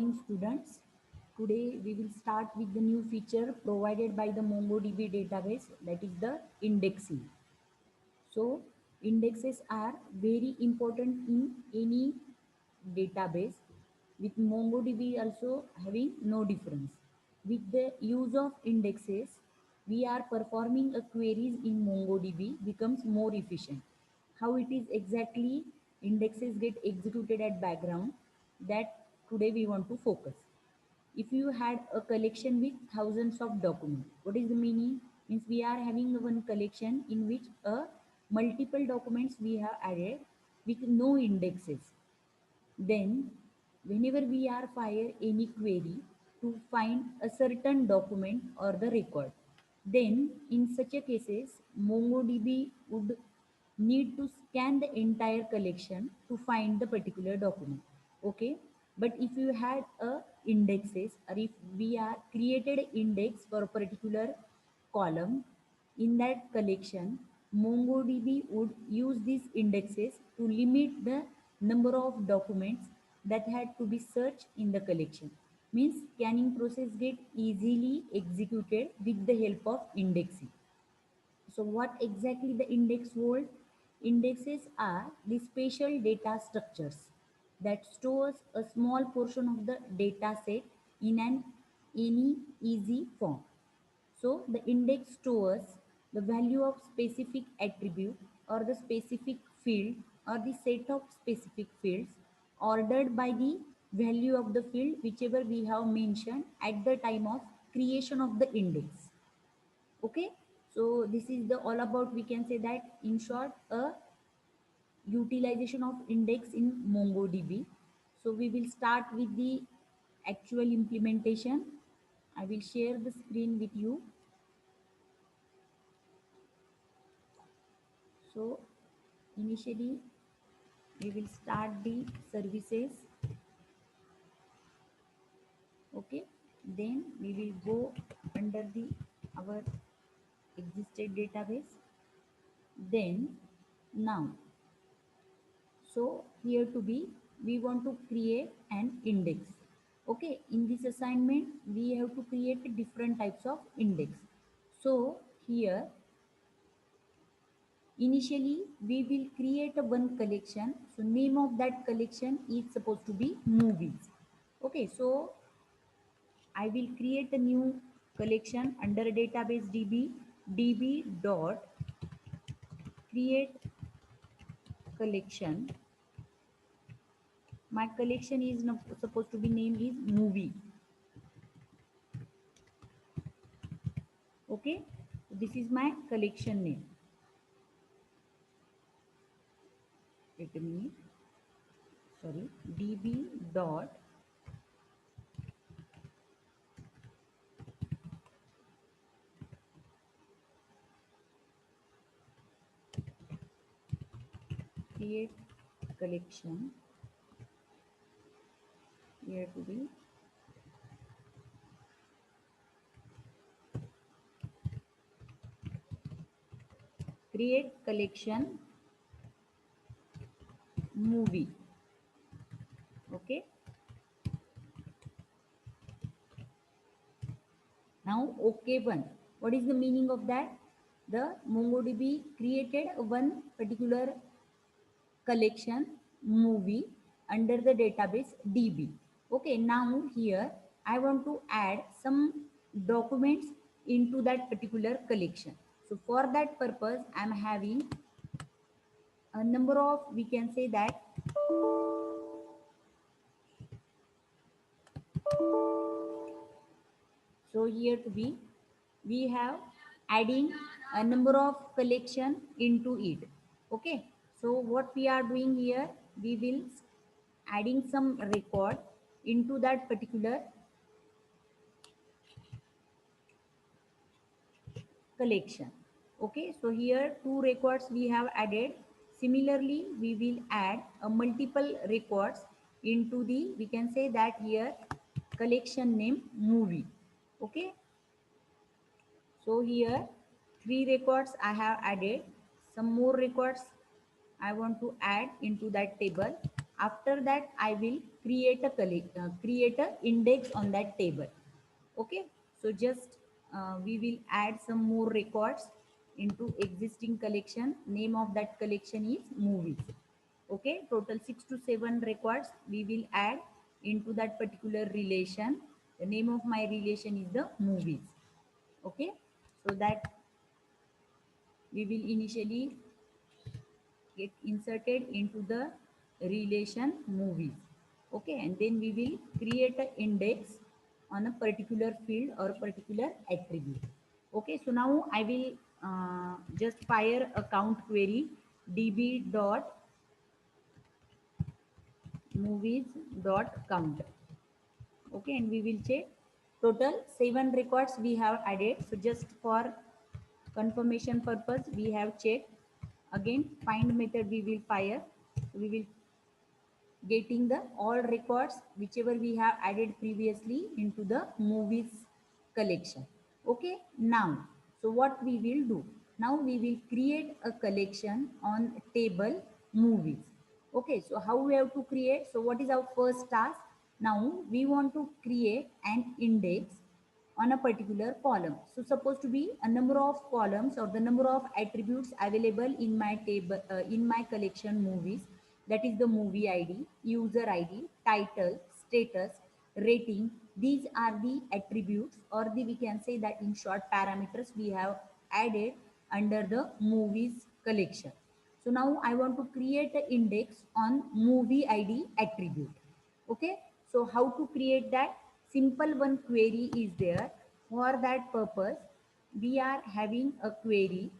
morning, students. Today we will start with the new feature provided by the MongoDB database, that is the indexing. So indexes are very important in any database. With MongoDB also having no difference. With the use of indexes, we are performing a queries in MongoDB becomes more efficient. How it is exactly indexes get executed at background, that today we want to focus. If you had a collection with thousands of documents, what is the meaning? Means we are having one collection in which multiple documents we have added with no indexes. Then whenever we are fire any query to find a certain document or the record, then in such a cases MongoDB would need to scan the entire collection to find the particular document. Okay, but if you had a indexes, or if we are created index for a particular column in that collection, MongoDB would use these indexes to limit the number of documents that had to be searched in the collection. Means scanning process get easily executed with the help of indexing. So what exactly the index hold? Indexes are the special data structures that stores a small portion of the data set in an any easy form. So the index stores the value of specific attribute or the specific field or the set of specific fields ordered by the value of the field whichever we have mentioned at the time of creation of the index. Okay, so this is the all about, we can say that in short, a utilization of index in MongoDB. So we will start with the actual implementation. I will share the screen with you. So initially we will start the services. Okay, then we will go under the our existed database. Then now, so here to be, we want to create an index. Okay, in this assignment, we have to create different types of index. So here, initially, we will create a one collection. So name of that collection is supposed to be movies. Okay, so I will create a new collection under database db dot create collection. My collection is supposed to be named is movie. Okay, this is my collection name. Wait a minute. Sorry, db dot create collection. Here to be create collection movie. Okay, now okay one. What is the meaning of that? The MongoDB created one particular collection movie under the database db. Okay, now here I want to add some documents into that particular collection. So for that purpose I am having a number of, we can say that, so here to be, we have adding a number of collection into it. Okay, so what we are doing here, we will adding some record into that particular collection. Okay, so here two records we have added. Similarly, we will add a multiple records into the, we can say that here, collection name movie. Okay, so here three records I have added. Some more records I want to add into that table. After that, I will create a index on that table. Okay, so just we will add some more records into existing collection. Name of that collection is movies. Okay, total 6 to 7 records we will add into that particular relation. The name of my relation is the movies. Okay, so that we will initially get inserted into the relation movies. Okay, and then we will create an index on a particular field or particular attribute. Okay, so now I will just fire a count query, db dot movies dot count. Okay, and we will check total 7 records we have added. So just for confirmation purpose we have checked. Again, find method we will fire. We will getting the all records whichever we have added previously into the movies collection. Okay, now, so what we will do now, we will create a collection on table movies. Okay, so how we have to create? So what is our first task? Now we want to create an index on a particular column. So supposed to be a number of columns or the number of attributes available in my table, in my collection movies. That is the movie ID, user ID, title, status, rating. These are the attributes, or the we can say that in short parameters we have added under the movies collection. So now I want to create an index on movie ID attribute. Okay, so how to create that? Simple one query is there. For that purpose we are having a query.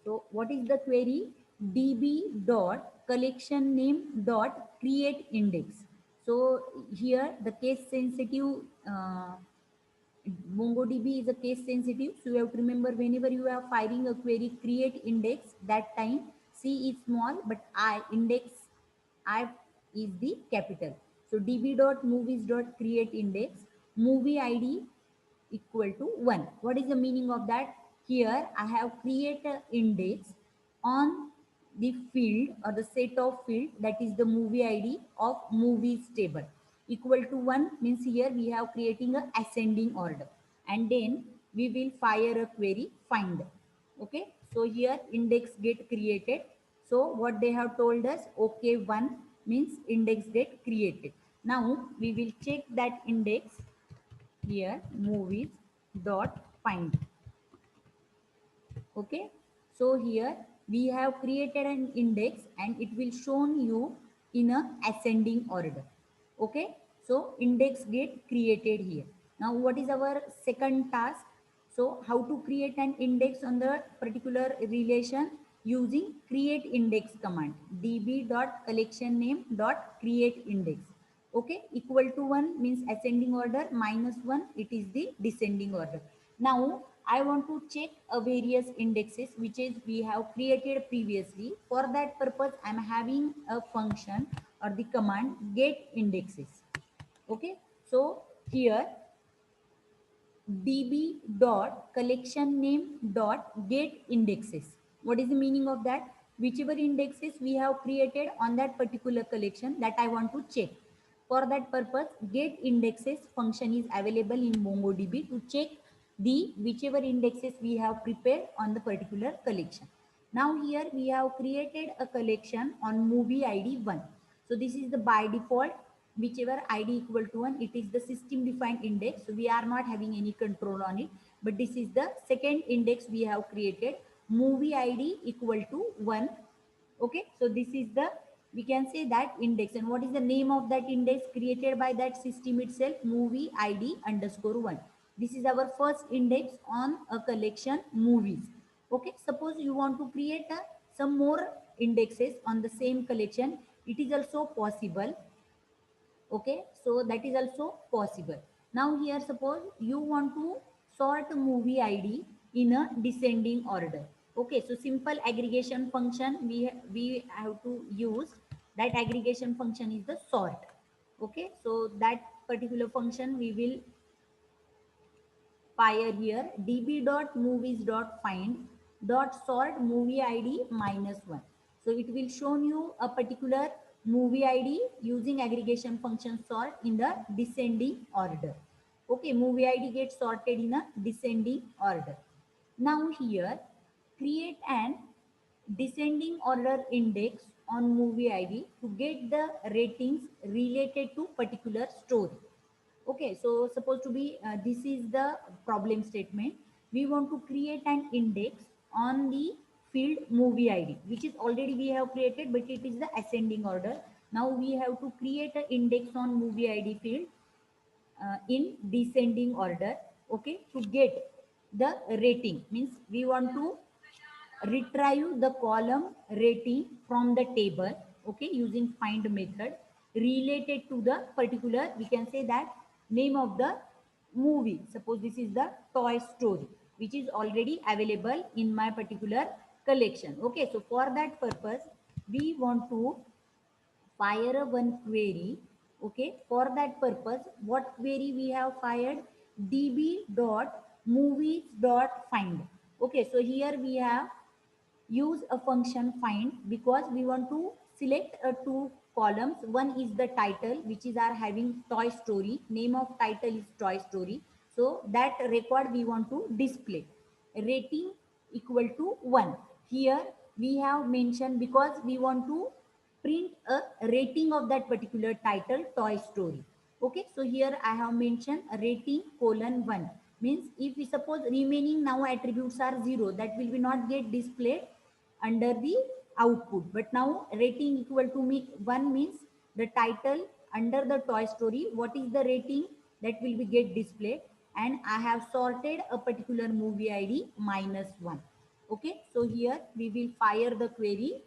So what is the query? db dot collection name dot create index. So here the case sensitive, MongoDB is a case sensitive, so you have to remember whenever you are firing a query create index, that time C is small but I index I is the capital. So db dot movies dot create index movie ID equal to 1. What is the meaning of that? Here I have created an index on the field or the set of field, that is the movie ID of movies table. Equal to 1 means here we have creating a ascending order, and then we will fire a query find. Okay, so here index get created. So what they have told us, okay, 1 means index get created. Now we will check that index here movies dot find. Okay, so here we have created an index and it will shown you in a ascending order. Okay, so index get created here. Now what is our second task? So how to create an index on the particular relation? Using create index command, db dot collection name dot create index. Okay, equal to 1 means ascending order, minus 1 it is the descending order. Now I want to check a various indexes which is we have created previously. For that purpose I am having a function or the command get indexes. Okay, so here db dot collection name dot get indexes. What is the meaning of that? Whichever indexes we have created on that particular collection, that I want to check. For that purpose get indexes function is available in MongoDB to check the whichever indexes we have prepared on the particular collection. Now here we have created a collection on movie ID 1. So this is the by default, whichever ID equal to 1, it is the system defined index. So we are not having any control on it, but this is the second index we have created, movie ID equal to 1. Okay, so this is the, we can say that index, and what is the name of that index created by that system itself? Movie ID underscore 1. This is our first index on a collection movies. Okay, suppose you want to create some more indexes on the same collection, it is also possible. Okay, so that is also possible. Now here suppose you want to sort movie ID in a descending order. Okay, so simple aggregation function we have to use. That aggregation function is the sort. Okay, so that particular function we will fire here, db dot movies dot find dot sort movie ID minus 1. So it will show you a particular movie ID using aggregation function sort in the descending order. Okay, movie ID gets sorted in a descending order. Now here, create an descending order index on movie ID to get the ratings related to particular story. Okay, so supposed to be this is the problem statement. We want to create an index on the field movie ID, which is already we have created, but it is the ascending order. Now we have to create an index on movie ID field in descending order. Okay, to get the rating, means we want to retrieve the column rating from the table, okay, using find method related to the particular, we can say that, name of the movie. Suppose this is the Toy Story, which is already available in my particular collection. Okay, so for that purpose we want to fire a one query. Okay, for that purpose what query we have fired? db dot movies dot find. Okay, so here we have use a function find because we want to select two columns. One is the title, which is our having Toy Story, name of title is Toy Story, so that record we want to display. Rating equal to 1. Here we have mentioned because we want to print a rating of that particular title Toy Story. Okay, so here I have mentioned rating colon 1, means if we suppose remaining now attributes are 0, that will be not get displayed under the output. But now rating equal to 1 means the title under the Toy Story, what is the rating, that will be get displayed, and I have sorted a particular movie ID -1. Okay, so here we will fire the query.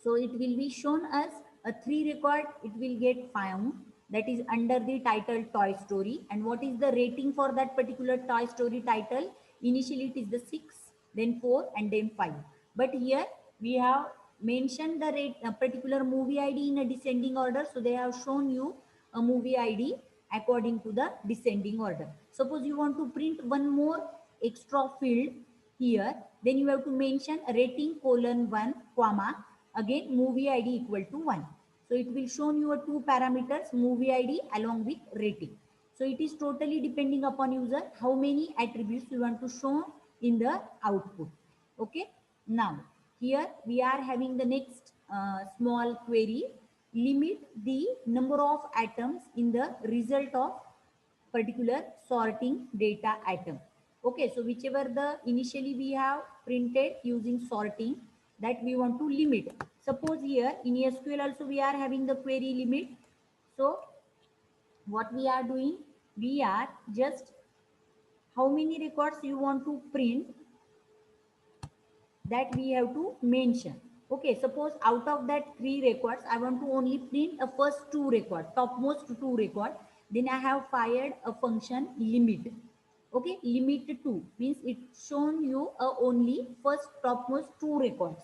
So it will be shown as a 3 record, it will get found, that is under the title Toy Story. And what is the rating for that particular Toy Story title? Initially it is the 6, then 4 and then 5. But here we have mentioned the rate, a particular movie ID in a descending order. So they have shown you a movie ID according to the descending order. Suppose you want to print one more extra field here, then you have to mention rating colon 1 comma again movie ID equal to 1. So it will show you a two parameters, movie ID along with rating. So it is totally depending upon user how many attributes you want to show in the output. Okay, now here we are having the next small query. Limit the number of atoms in the result of particular sorting data item. Okay, so whichever the initially we have printed using sorting, that we want to limit. Suppose here in SQL also we are having the query limit. So what we are doing, we are just how many records you want to print, that we have to mention. Okay, suppose out of that 3 records I want to only print a first 2 record, topmost 2 record, then I have fired a function limit. Okay, limit to means it shown you only first topmost 2 records.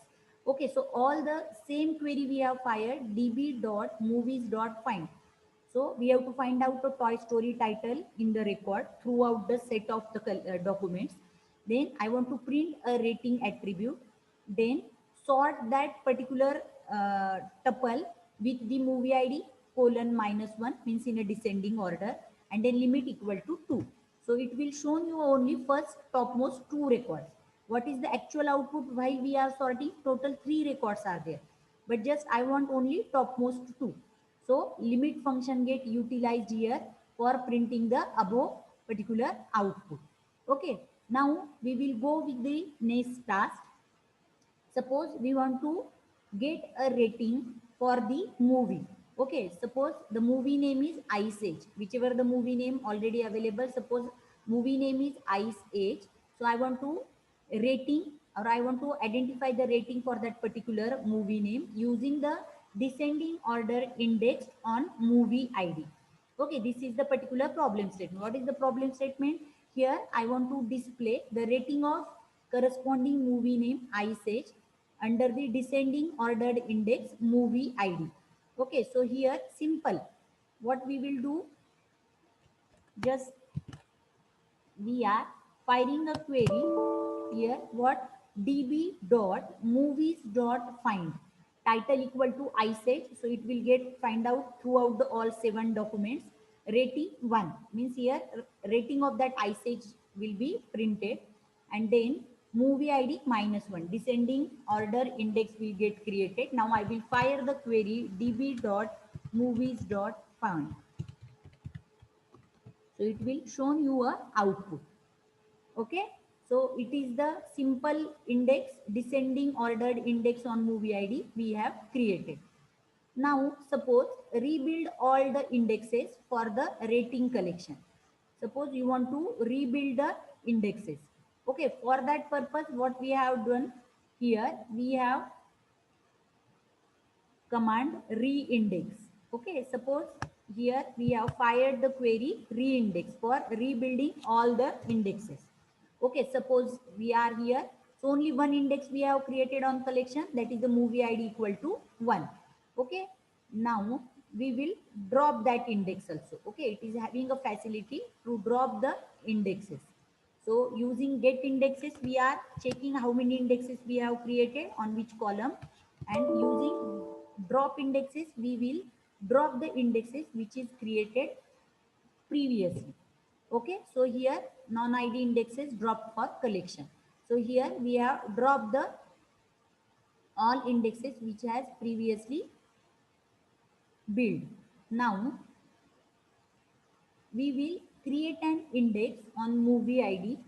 Okay, so all the same query we have fired db dot movies dot find. So we have to find out the Toy Story title in the record throughout the set of the documents. Then I want to print a rating attribute. Then sort that particular tuple with the movie ID colon -1, means in a descending order, and then limit equal to 2. So it will show you only first topmost 2 records. What is the actual output while we are sorting? Total 3 records are there, but just I want only topmost 2. So limit function get utilized here for printing the above particular output. Okay, now we will go with the next task. Suppose we want to get a rating for the movie. Okay, suppose the movie name is Ice Age, whichever the movie name already available. Suppose movie name is Ice Age. So I want to rating, or I want to identify the rating for that particular movie name using the descending order indexed on movie ID. Okay, this is the particular problem statement. What is the problem statement? Here I want to display the rating of corresponding movie name Ice Age under the descending ordered index movie ID. Okay, so here simple. What we will do, just we are firing a query here. What? db dot movies dot find. title equal to iSage, so it will get find out throughout the all 7 documents. Rating 1 means here rating of that iSage will be printed, and then movie id -1 descending order index will get created. Now I will fire the query db.movies.found, so it will show you a output. Okay, so it is the simple index, descending ordered index on movie id we have created. Now suppose rebuild all the indexes for the rating collection. Suppose you want to rebuild the indexes. Okay, for that purpose what we have done here, we have command reindex. Okay, suppose here we have fired the query reindex for rebuilding all the indexes. Okay, suppose we are here, so only one index we have created on collection, that is the movie id equal to 1. Okay, now we will drop that index also. Okay, it is having a facility to drop the indexes. So using get indexes, we are checking how many indexes we have created on which column, and using drop indexes, we will drop the indexes which is created previously. Okay, so here non-id indexes dropped for collection. So here we have dropped the all indexes which has previously built. Now we will create an index on movie id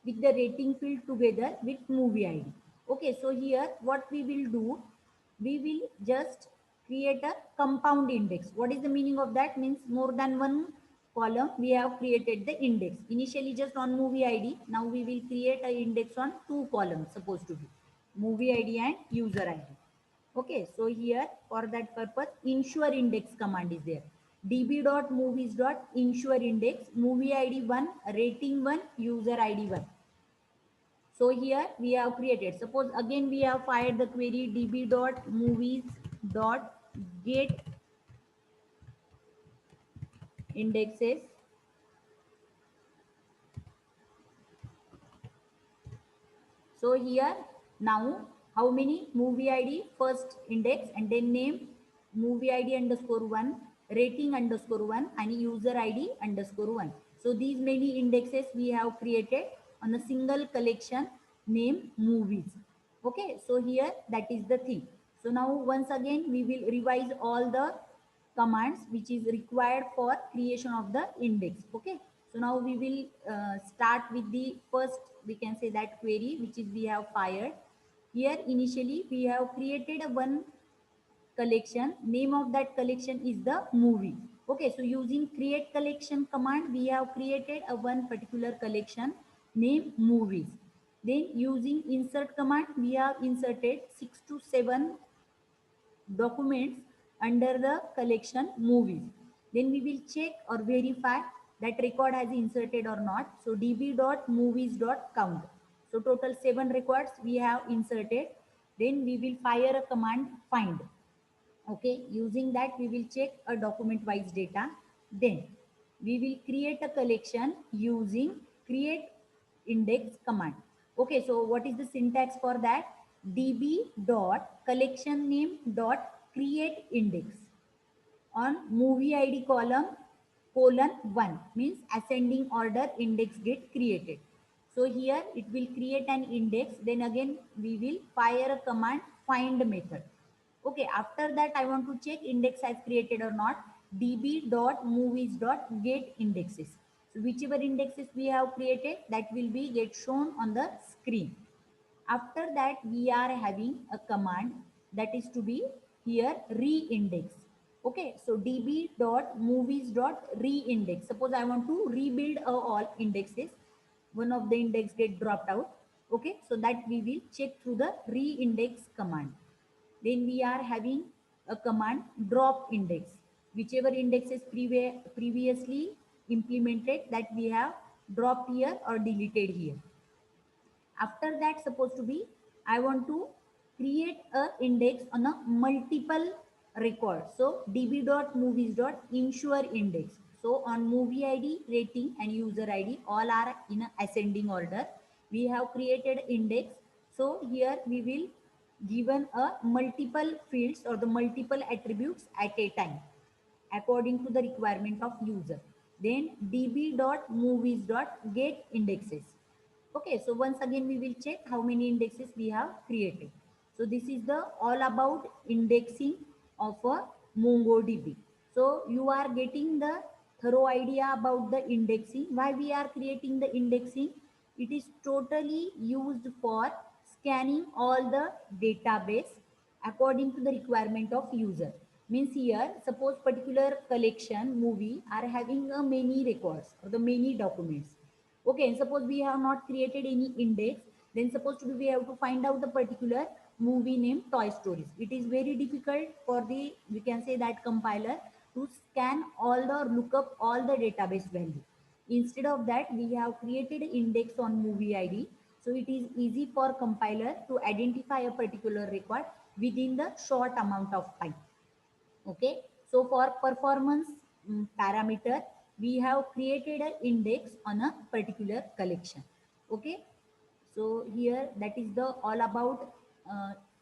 with the rating field together with movie id. Okay, so here what we will do, we will just create a compound index. What is the meaning of that? Means more than one column we have created the index. Initially just on movie id, now we will create an index on 2 columns, supposed to be movie id and user id. Okay, so here for that purpose, ensure index command is there. db.movies.ensure index, movie id 1, rating 1, user id 1. So here we have created. Suppose again we have fired the query db.movies.get indexes. So here now how many movie ID first index and then name movie ID underscore 1, rating underscore 1 and user ID underscore 1. So these many indexes we have created on a single collection name movies. Okay, so here that is the thing. So now once again we will revise all the commands which is required for creation of the index. Okay, so now we will start with the first, we can say that query which is we have fired. Here initially we have created a one collection, name of that collection is the movie. Okay, so using create collection command we have created a one particular collection name movies. Then using insert command we have inserted 6 to 7 documents under the collection movies. Then we will check or verify that record has inserted or not. So db.movies.count. So total 7 records we have inserted. Then we will fire a command find. Okay, using that we will check a document wise data. Then we will create a collection using create index command. Okay, so what is the syntax for that? db dot collection name dot create index on movie id column colon 1 means ascending order index get created. So here it will create an index, then again we will fire a command find method. Okay, after that I want to check index has created or not. db.movies.get indexes. So whichever indexes we have created that will be get shown on the screen. After that we are having a command that is to be here reindex. Okay, so db.movies.reindex. Suppose I want to rebuild all indexes, one of the index get dropped out. Okay, so that we will check through the reindex command. Then we are having a command drop index, whichever index is previously implemented that we have dropped here or deleted here. After that supposed to be I want to create a index on a multiple record. So db.movies.ensure index. So on movie id, rating and user id all are in a ascending order. We have created index. So here we will given a multiple fields or the multiple attributes at a time according to the requirement of user. Then db.movies.get indexes. Okay, so once again we will check how many indexes we have created. So this is the all about indexing of a MongoDB. So you are getting the thorough idea about the indexing. Why we are creating the indexing? It is totally used for scanning all the database according to the requirement of user. Means here, suppose particular collection movie are having a many records or the many documents. Okay, and suppose we have not created any index, then suppose to be we have to find out the particular movie name Toy Stories. It is very difficult for the, we can say that compiler to scan all the look up all the database value. Instead of that, we have created index on movie ID. So it is easy for compiler to identify a particular record within the short amount of time. Okay, so for performance parameter, we have created an index on a particular collection. Okay, so here that is the all about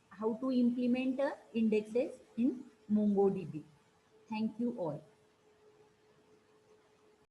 how to implement indexes in MongoDB. Thank you all.